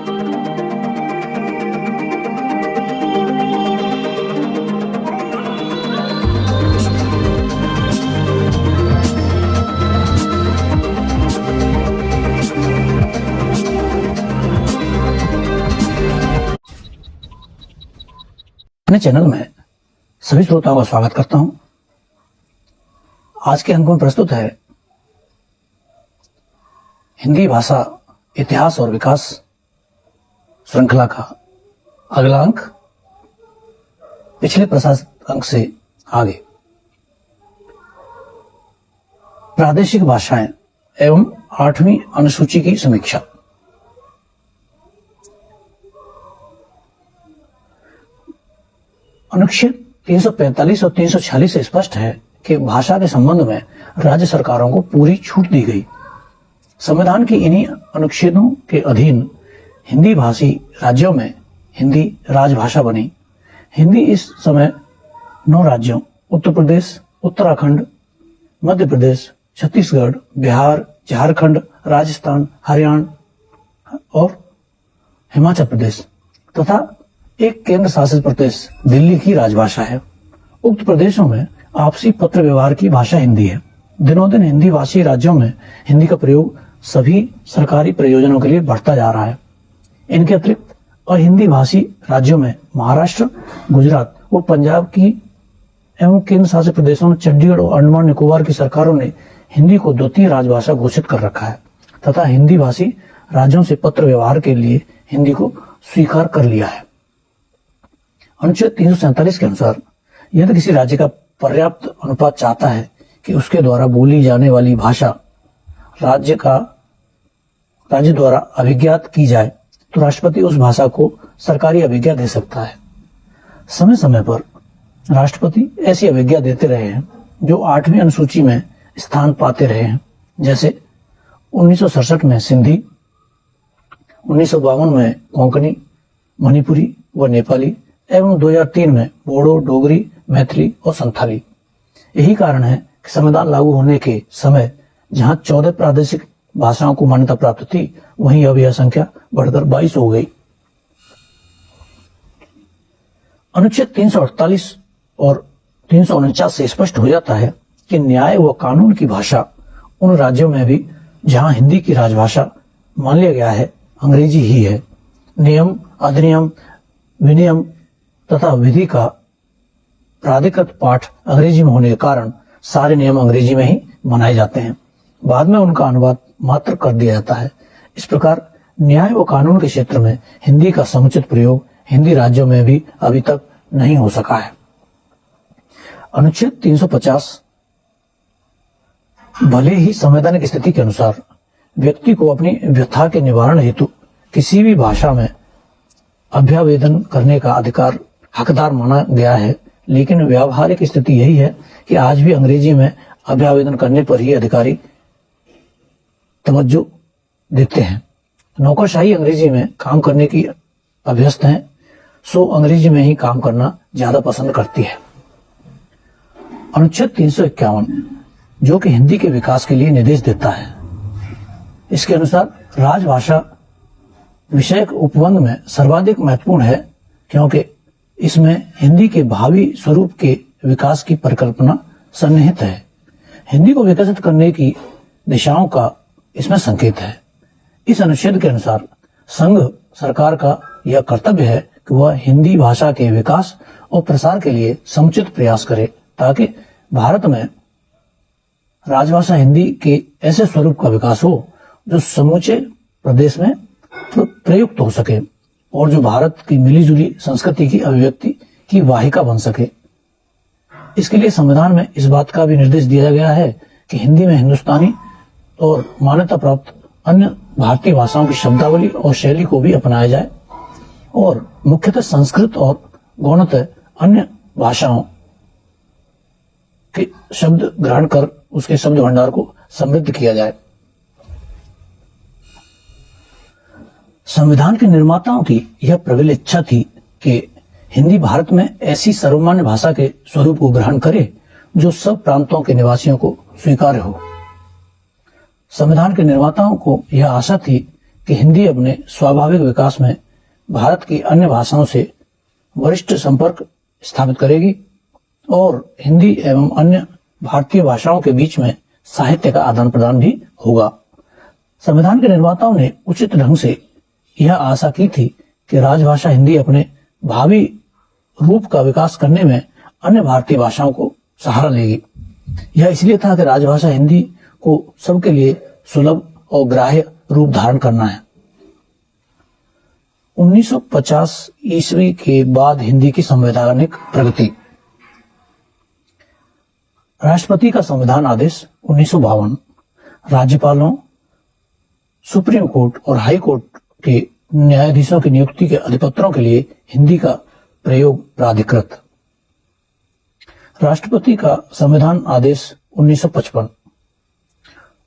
अपने चैनल में सभी श्रोताओं का स्वागत करता हूं। आज के अंक में प्रस्तुत है हिंदी भाषा इतिहास और विकास श्रृंखला का अगला अंक, पिछले प्रसारित अंक से आगे। प्रादेशिक भाषाएं एवं 8वीं अनुसूची की समीक्षा। अनुच्छेद 345 और 346 से स्पष्ट है कि भाषा के संबंध में राज्य सरकारों को पूरी छूट दी गई। संविधान के इन्हीं अनुच्छेदों के अधीन हिंदी भाषी राज्यों में हिंदी राजभाषा बनी। हिंदी इस समय 9 राज्यों उत्तर प्रदेश, उत्तराखंड, मध्य प्रदेश, छत्तीसगढ़, बिहार, झारखंड, राजस्थान, हरियाणा और हिमाचल प्रदेश तथा एक केंद्र शासित प्रदेश दिल्ली की राजभाषा है। उक्त प्रदेशों में आपसी पत्र व्यवहार की भाषा हिंदी है। दिनों दिन हिंदी भाषी राज्यों में हिंदी का प्रयोग सभी सरकारी प्रयोजनों के लिए बढ़ता जा रहा है। इनके अतिरिक्त और हिंदी भाषी राज्यों में महाराष्ट्र, गुजरात व पंजाब की एवं केंद्र शासित प्रदेशों में चंडीगढ़ और अंडमान निकोबार की सरकारों ने हिंदी को द्वितीय राजभाषा घोषित कर रखा है तथा हिंदी भाषी राज्यों से पत्र व्यवहार के लिए हिंदी को स्वीकार कर लिया है। अनुच्छेद 347 के अनुसार यदि किसी राज्य का पर्याप्त अनुपात चाहता है कि उसके द्वारा बोली जाने वाली भाषा राज्य द्वारा अभिज्ञात की जाए तो राष्ट्रपति उस भाषा को सरकारी अभिज्ञा दे सकता है। समय समय पर राष्ट्रपति ऐसी अभिज्ञा देते रहे हैं जो 8वीं अनुसूची में स्थान पाते रहे हैं, जैसे 1967 में सिंधी, 1952 में कोंकणी, मणिपुरी व नेपाली एवं 2003 में बोडो, डोगरी, मैथिली और संथाली। यही कारण है कि संविधान लागू होने के समय जहां 14 प्रादेशिक भाषाओं को मान्यता प्राप्त थी, वहीं अब यह संख्या बढ़कर 22 हो गई। अनुच्छेद 348 और 349 से स्पष्ट हो जाता है कि न्याय व कानून की भाषा उन राज्यों में भी जहां हिंदी की राजभाषा मान लिया गया है, अंग्रेजी ही है। नियम, अधिनियम, विनियम तथा विधि का प्राधिकृत पाठ अंग्रेजी में होने के कारण सारे नियम अंग्रेजी में ही बनाए जाते हैं। बाद में उनका अनुवाद मात्र कर दिया जाता है। इस प्रकार न्याय व कानून के क्षेत्र में हिंदी का समुचित प्रयोग हिंदी राज्यों में भी अभी तक नहीं हो सका है। अनुच्छेद 350 भले ही संवैधानिक स्थिति के अनुसार व्यक्ति को अपनी व्यथा के निवारण हेतु किसी भी भाषा में अभ्यावेदन करने का अधिकार हकदार माना गया है, लेकिन व्यावहारिक स्थिति यही है कि आज भी अंग्रेजी में अभ्यावेदन करने पर ही अधिकारी तवज्जो देते हैं। नौकरशाही अंग्रेजी में काम करने की अभ्यस्त हैं, सो अंग्रेजी में ही काम करना ज्यादा पसंद करती है। अनुच्छेद 351 जो कि हिंदी के विकास के लिए निर्देश देता है, इसके अनुसार राजभाषा विषयक उपबंध में सर्वाधिक महत्वपूर्ण है, क्योंकि इसमें हिंदी के भावी स्वरूप के विकास की परिकल्पना सन्निहित है। हिंदी को विकसित करने की दिशाओं का इसमें संकेत है। इस अनुच्छेद के अनुसार संघ सरकार का यह कर्तव्य है कि वह हिंदी भाषा के विकास और प्रसार के लिए समुचित प्रयास करे, ताकि भारत में राजभाषा हिंदी के ऐसे स्वरूप का विकास हो जो समूचे प्रदेश में प्रयुक्त हो सके और जो भारत की मिलीजुली संस्कृति की अभिव्यक्ति की वाहिका बन सके। इसके लिए संविधान में इस बात का भी निर्देश दिया गया है कि हिंदी में हिंदुस्तानी और मान्यता प्राप्त अन्य भारतीय भाषाओं की शब्दावली और शैली को भी अपनाया जाए और मुख्यतः संस्कृत और गौणतः अन्य भाषाओं के शब्द ग्रहण कर उसके शब्द भंडार को समृद्ध किया जाए। संविधान के निर्माताओं की यह प्रबल इच्छा थी कि हिंदी भारत में ऐसी सर्वमान्य भाषा के स्वरूप को ग्रहण करे जो सब प्रांतों के निवासियों को स्वीकार्य हो। संविधान के निर्माताओं को यह आशा थी कि हिंदी अपने स्वाभाविक विकास में भारत की अन्य भाषाओं से वरिष्ठ संपर्क स्थापित करेगी और हिंदी एवं अन्य भारतीय भाषाओं के बीच में साहित्य का आदान प्रदान भी होगा। संविधान के निर्माताओं ने उचित ढंग से यह आशा की थी कि राजभाषा हिंदी अपने भावी रूप का विकास करने में अन्य भारतीय भाषाओं को सहारा लेगी। यह इसलिए था कि राजभाषा हिंदी को सबके लिए सुलभ और ग्राह्य रूप धारण करना है। 1950 ईस्वी के बाद हिंदी की संवैधानिक प्रगति। राष्ट्रपति का संविधान आदेश 1952 राज्यपालों, सुप्रीम कोर्ट और हाई कोर्ट के न्यायाधीशों की नियुक्ति के अधिपत्रों के लिए हिंदी का प्रयोग प्राधिकृत। राष्ट्रपति का संविधान आदेश 1955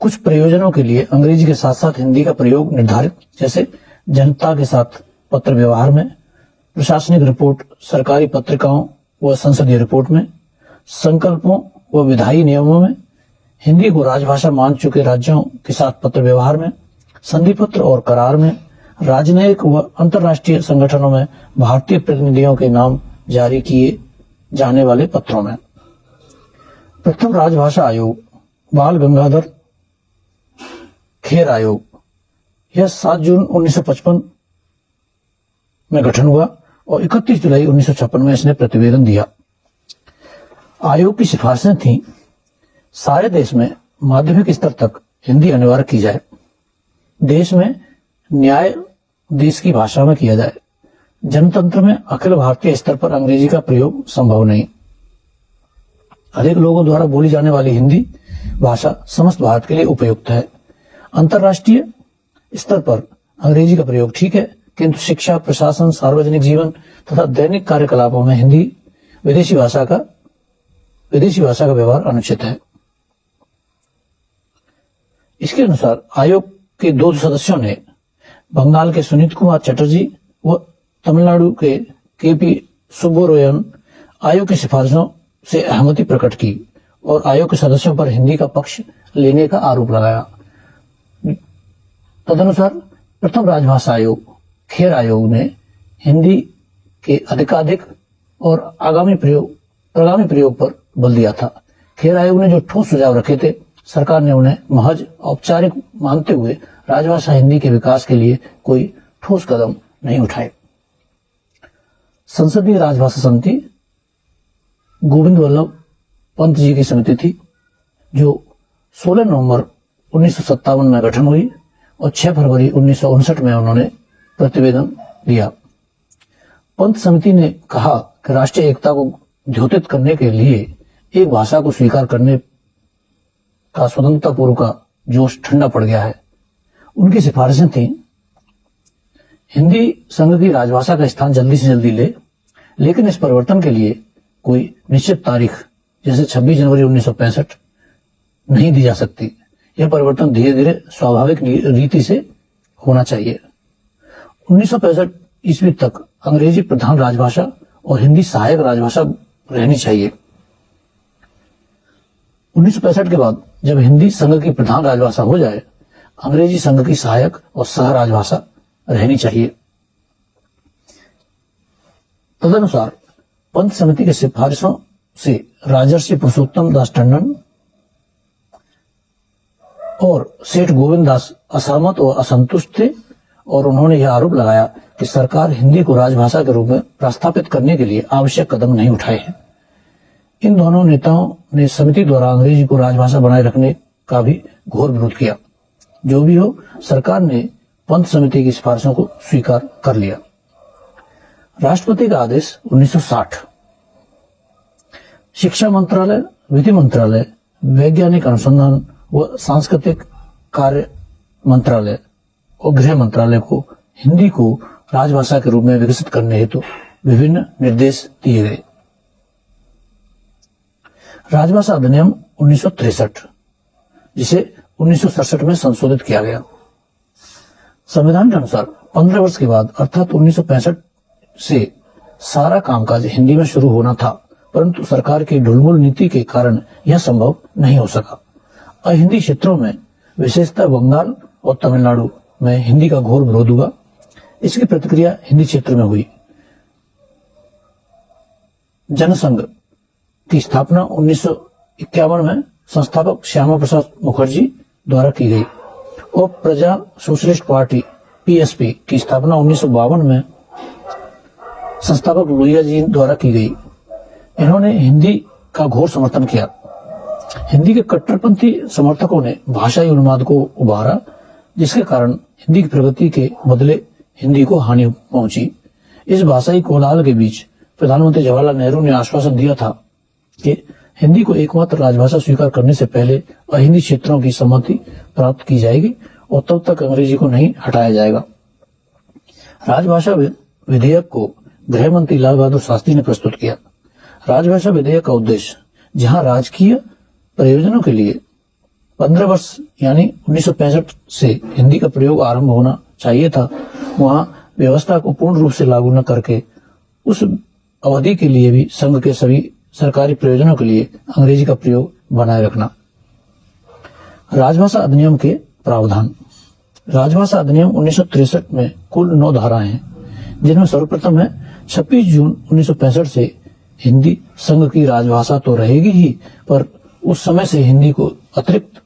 कुछ प्रयोजनों के लिए अंग्रेजी के साथ साथ हिंदी का प्रयोग निर्धारित, जैसे जनता के साथ पत्र व्यवहार में, प्रशासनिक रिपोर्ट, सरकारी पत्रिकाओं व संसदीय रिपोर्ट में, संकल्पों व विधायी नियमों में, हिंदी को राजभाषा मान चुके राज्यों के साथ पत्र व्यवहार में, संधि पत्र और करार में, राजनयिक व अंतर्राष्ट्रीय संगठनों में भारतीय प्रतिनिधियों के नाम जारी किए जाने वाले पत्रों में। प्रथम राजभाषा आयोग बाल गंगाधर खेर आयोग, यह 7 जून 1955 में गठन हुआ और 31 जुलाई 1956 में इसने प्रतिवेदन दिया। आयोग की सिफारिशें थीं, सारे देश में माध्यमिक स्तर तक हिंदी अनिवार्य की जाए, देश में न्याय देश की भाषा में किया जाए, जनतंत्र में अखिल भारतीय स्तर पर अंग्रेजी का प्रयोग संभव नहीं, अधिक लोगों द्वारा बोली जाने वाली हिंदी भाषा समस्त भारत के लिए उपयुक्त है, अंतर्राष्ट्रीय स्तर पर अंग्रेजी का प्रयोग ठीक है, किंतु शिक्षा, प्रशासन, सार्वजनिक जीवन तथा दैनिक कार्यकलापों में हिंदी विदेशी भाषा का व्यवहार अनुचित है। इसके अनुसार आयोग के 2 सदस्यों ने बंगाल के सुनीत कुमार चटर्जी व तमिलनाडु के केपी सुब्बोरोयन आयोग की सिफारिशों से सहमति प्रकट की और आयोग के सदस्यों पर हिंदी का पक्ष लेने का आरोप लगाया। तदनुसार प्रथम राजभाषा आयोग खेर आयोग ने हिंदी के अधिकाधिक और आगामी प्रयोग पर बल दिया था। खेर आयोग ने जो ठोस सुझाव रखे थे, सरकार ने उन्हें महज औपचारिक मानते हुए राजभाषा हिंदी के विकास के लिए कोई ठोस कदम नहीं उठाए। संसदीय राजभाषा समिति गोविंद वल्लभ पंत जी की समिति थी, जो 16 नवंबर 1957 में गठन हुई और 6 फरवरी 1959 में उन्होंने प्रतिवेदन दिया। पंत समिति ने कहा कि राष्ट्रीय एकता को द्योतित करने के लिए एक भाषा को स्वीकार करने का स्वतंत्रता पूर्व का जोश ठंडा पड़ गया है। उनकी सिफारिशें थीं, हिंदी संघ की राजभाषा का स्थान जल्दी से जल्दी ले, लेकिन इस परिवर्तन के लिए कोई निश्चित तारीख जैसे 26 जनवरी 1965 नहीं दी जा सकती। यह परिवर्तन धीरे धीरे स्वाभाविक रीति से होना चाहिए। 1965 ईस्वी तक अंग्रेजी प्रधान राजभाषा और हिंदी सहायक राजभाषा रहनी चाहिए। 1965 के बाद जब हिंदी संघ की प्रधान राजभाषा हो जाए, अंग्रेजी संघ की सहायक और सह राजभाषा रहनी चाहिए। तदनुसार पंत समिति की सिफारिशों से राजर्षि पुरुषोत्तम दास टंडन और सेठ गोविंद दास असहमत और असंतुष्ट थे और उन्होंने यह आरोप लगाया कि सरकार हिंदी को राजभाषा के रूप में प्रस्थापित करने के लिए आवश्यक कदम नहीं उठाए हैं। इन दोनों नेताओं ने समिति द्वारा अंग्रेजी को राजभाषा बनाए रखने का भी घोर विरोध किया। जो भी हो, सरकार ने पंत समिति की सिफारिशों को स्वीकार कर लिया। राष्ट्रपति का आदेश 1960। शिक्षा मंत्रालय, विधि मंत्रालय, वैज्ञानिक अनुसंधान व सांस्कृतिक कार्य मंत्रालय और गृह मंत्रालय को हिंदी को राजभाषा के रूप में विकसित करने हेतु विभिन्न निर्देश दिए गए। राजभाषा अधिनियम 1963, जिसे 1967 में संशोधित किया गया। संविधान के अनुसार 15 वर्ष के बाद अर्थात 1965 से सारा कामकाज हिंदी में शुरू होना था, परंतु सरकार की ढुलमुल नीति के कारण यह संभव नहीं हो सका। अहिंदी क्षेत्रों में विशेषतः बंगाल और तमिलनाडु में हिंदी का घोर विरोध हुआ। इसकी प्रतिक्रिया हिंदी क्षेत्र में हुई। जनसंघ की स्थापना 1951 में संस्थापक श्यामा प्रसाद मुखर्जी द्वारा की गई और प्रजा सोशलिस्ट पार्टी पीएसपी की स्थापना 1952 में संस्थापक लोहिया जी द्वारा की गई। इन्होंने हिंदी का घोर समर्थन किया। हिंदी के कट्टरपंथी समर्थकों ने भाषाई उन्माद को उभारा, जिसके कारण हिंदी की प्रगति के बदले हिंदी को हानि पहुंची। इस भाषाई कोलाहल के बीच प्रधानमंत्री जवाहरलाल नेहरू ने आश्वासन दिया था कि हिंदी को एकमात्र राजभाषा स्वीकार करने से पहले अहिंदी क्षेत्रों की सहमति प्राप्त की जाएगी और तब तक अंग्रेजी को नहीं हटाया जाएगा। राजभाषा विधेयक को गृह मंत्री लाल बहादुर शास्त्री ने प्रस्तुत किया। राजभाषा विधेयक का उद्देश्य जहां राजकीय प्रयोजनों के लिए 15 वर्ष यानी 1965 से हिंदी का प्रयोग आरंभ होना चाहिए था, वहां व्यवस्था को पूर्ण रूप से लागू न करके उस अवधि के लिए भी संघ के सभी सरकारी प्रयोजनों के लिए अंग्रेजी का प्रयोग बनाए रखना। राजभाषा अधिनियम के प्रावधान। राजभाषा अधिनियम 1963 में कुल 9 धाराएं हैं, जिनमें सर्वप्रथम है 26 जून 1965 से हिंदी संघ की राजभाषा तो रहेगी ही, पर उस समय से हिंदी को अतिरिक्त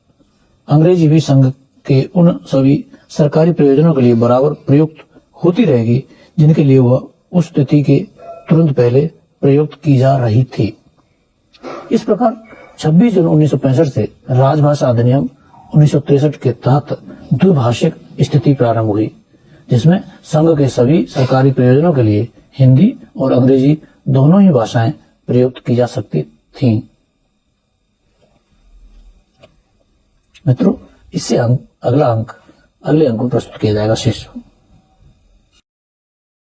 अंग्रेजी भी संघ के उन सभी सरकारी प्रयोजनों के लिए बराबर प्रयुक्त होती रहेगी जिनके लिए वह उस तिथि के तुरंत पहले प्रयुक्त की जा रही थी। इस प्रकार 26 जून 1965 से राजभाषा अधिनियम 1963 के तहत द्विभाषिक स्थिति प्रारंभ हुई, जिसमें संघ के सभी सरकारी प्रयोजनों के लिए हिंदी और अंग्रेजी दोनों ही भाषाएं प्रयुक्त की जा सकती थीं। मित्रों, इससे अगले अंक में प्रस्तुत किया जाएगा शेष।